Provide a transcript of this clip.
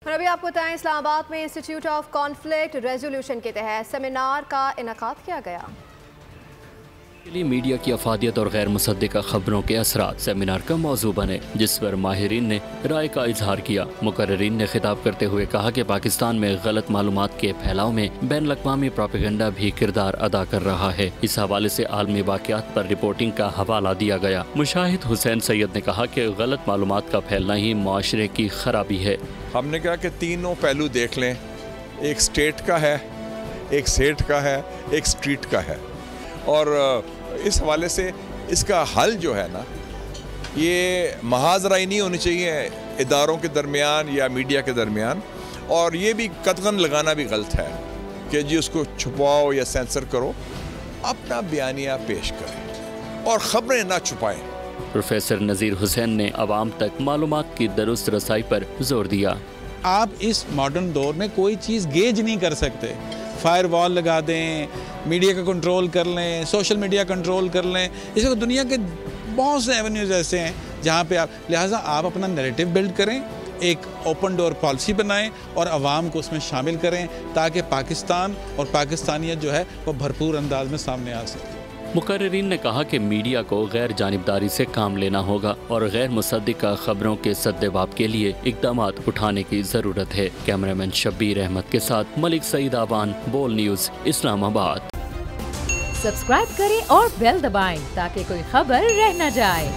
اور ابھی آپ کو بتائیں اسلام آباد میں انسٹیٹیوٹ آف کانفلکٹ ریزولوشن کے تحت سیمینار کا انعقاد کیا گیا۔ میڈیا کی افادیت اور غیر مصدقہ خبروں کے اثرات سیمینار کا موضوع بنے، جس پر ماہرین نے رائے کا اظہار کیا۔ مقررین نے خطاب کرتے ہوئے کہا کہ پاکستان میں غلط معلومات کے پھیلاؤ میں بین الاقوامی پروپیگنڈا بھی کردار ادا کر رہا ہے۔ اس حوالے سے عالمی واقعات پر رپورٹنگ کا حوالہ دیا گیا۔ مشاہد حسین سید نے کہا کہ غلط معلومات کا پھیلنا ہی معاشرے کی خرابی ہے۔ ہم نے کہا کہ تینوں پہلو دیکھ لیں، ایک سٹیٹ کا ہے، ایک سیٹ کا ہے، ایک سٹریٹ کا ہے، اور اس حوالے سے اس کا حل جو ہے نا، یہ محاذ رائی نہیں ہونی چاہیے اداروں کے درمیان یا میڈیا کے درمیان، اور یہ بھی قطعاً لگانا بھی غلط ہے کہ جی اس کو چھپاؤ یا سینسر کرو، اپنا بیانیہ پیش کریں اور خبریں نہ چھپائیں۔ پروفیسر نذیر حسین نے عوام تک معلومات کی درست رسائی پر زور دیا۔ آپ اس ماڈرن دور میں کوئی چیز گیج نہیں کر سکتے، فائر وال لگا دیں، میڈیا کا کنٹرول کر لیں، سوشل میڈیا کنٹرول کر لیں، اس وقت دنیا کے بہت سے ایونیوز ایسے ہیں جہاں پہ لہٰذا آپ اپنا نیریٹو بلڈ کریں، ایک اوپن ڈور پالیسی بنائیں اور عوام کو اس میں شامل کریں تاکہ پاکستان اور پاکستانیت جو ہے وہ بھرپور انداز میں سامنے آ سکے۔ مقررین نے کہا کہ میڈیا کو غیر جانبداری سے کام لینا ہوگا اور غیر مصدقہ خبروں کے سدباب کے لیے اقدامات اٹھانے کی ضرورت ہے۔ کیمرامین شبیر احمد کے ساتھ ملک سعید آبان، بول نیوز، اسلام آباد۔ سبسکرائب کریں اور بیل دبائیں تاکہ کوئی خبر رہ نہ جائے۔